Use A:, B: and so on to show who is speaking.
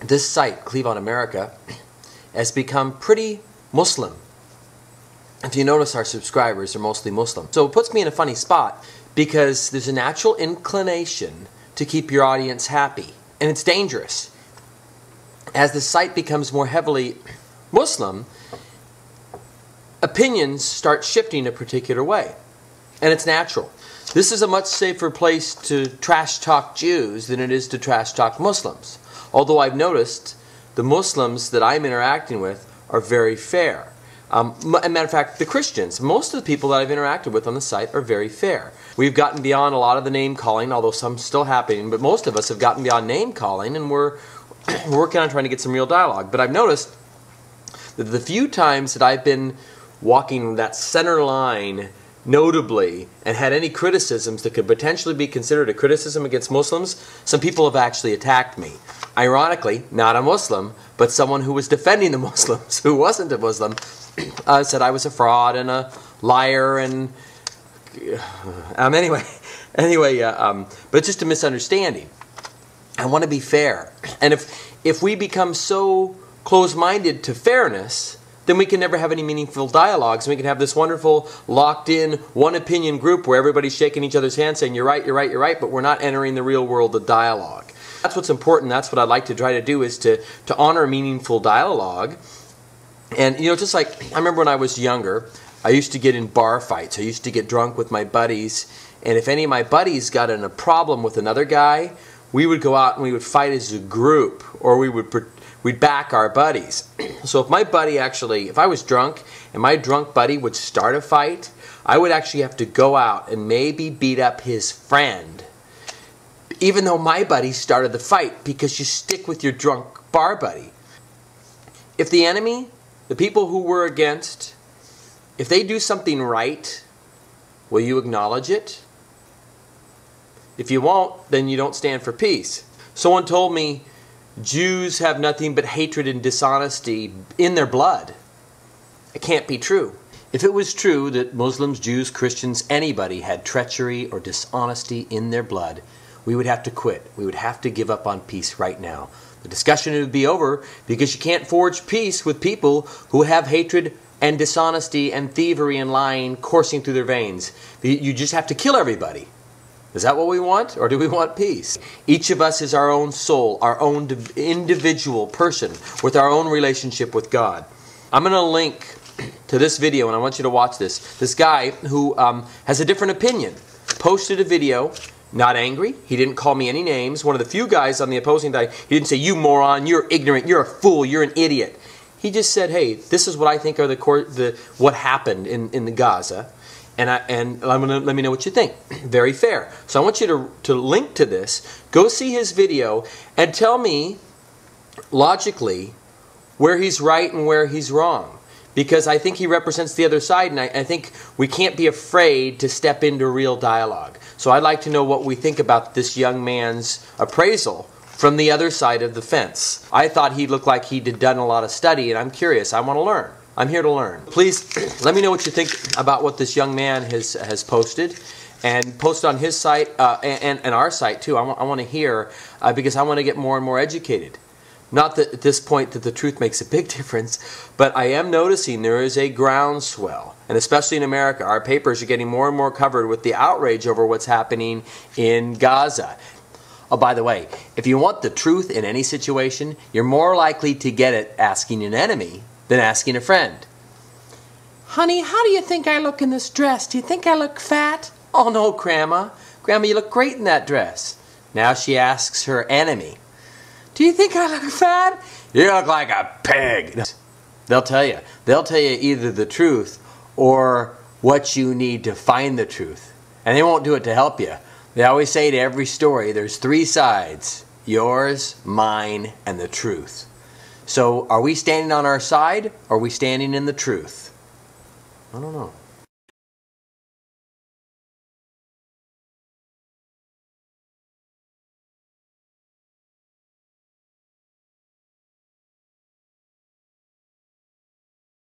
A: this site, Cleave on America, has become pretty Muslim. If you notice, our subscribers are mostly Muslim. So it puts me in a funny spot because there's a natural inclination to keep your audience happy. And it's dangerous. As the site becomes more heavily Muslim, opinions start shifting a particular way. And it's natural. This is a much safer place to trash talk Jews than it is to trash talk Muslims. Although I've noticed the Muslims that I'm interacting with are very fair. As a matter of fact, the Christians, most of the people that I've interacted with on the site are very fair. We've gotten beyond a lot of the name calling, although some still happening, but most of us have gotten beyond name calling, and we're working on trying to get some real dialogue. But I've noticed that the few times that I've been walking that center line notably and had any criticisms that could potentially be considered a criticism against Muslims, some people have actually attacked me. Ironically, not a Muslim, but someone who was defending the Muslims, who wasn't a Muslim, said I was a fraud and a liar and anyway, but it's just a misunderstanding. I want to be fair. And if we become so close-minded to fairness, then we can never have any meaningful dialogues. And we can have this wonderful, locked-in, one-opinion group where everybody's shaking each other's hands saying, you're right, you're right, you're right, but we're not entering the real world of dialogue. That's what's important. That's what I'd like to try to do, is to honor meaningful dialogue. And, you know, just like, I remember when I was younger, I used to get in bar fights. I used to get drunk with my buddies. And if any of my buddies got in a problem with another guy, we would go out and we would fight as a group, or we'd back our buddies. So if my buddy if I was drunk and my drunk buddy would start a fight, I would actually have to go out and maybe beat up his friend, even though my buddy started the fight, because you stick with your drunk bar buddy. If the enemy, the people who we're against, if they do something right, will you acknowledge it? If you won't, then you don't stand for peace. Someone told me Jews have nothing but hatred and dishonesty in their blood. It can't be true. If it was true that Muslims, Jews, Christians, anybody had treachery or dishonesty in their blood, we would have to quit. We would have to give up on peace right now. The discussion would be over, because you can't forge peace with people who have hatred and dishonesty and thievery and lying coursing through their veins. You just have to kill everybody. Is that what we want, or do we want peace? Each of us is our own soul, our own individual person with our own relationship with God. I'm going to link to this video, and I want you to watch this. This guy who has a different opinion posted a video, not angry. He didn't call me any names. One of the few guys on the opposing side, he didn't say, you moron, you're ignorant, you're a fool, you're an idiot. He just said, hey, this is what I think are what happened in the Gaza. And let me know what you think. Very fair. So I want you to link to this. Go see his video and tell me logically where he's right and where he's wrong. Because I think he represents the other side, and I think we can't be afraid to step into real dialogue. So I'd like to know what we think about this young man's appraisal from the other side of the fence. I thought he looked like he'd done a lot of study, and I'm curious. I want to learn. I'm here to learn. Please let me know what you think about what this young man has posted, and post on his site and our site too. I want to hear, because I want to get more and more educated. Not that at this point that the truth makes a big difference, but I am noticing there is a groundswell, and especially in America, our papers are getting more and more covered with the outrage over what's happening in Gaza. Oh, by the way, if you want the truth in any situation, you're more likely to get it asking an enemy than asking a friend. Honey, how do you think I look in this dress? Do you think I look fat? Oh no, Grandma. Grandma, you look great in that dress. Now she asks her enemy, do you think I look fat? You look like a pig. They'll tell you. They'll tell you either the truth or what you need to find the truth. And they won't do it to help you. They always say to every story, there's three sides. Yours, mine, and the truth. So, are we standing on our side, or are we standing in the truth? I don't know.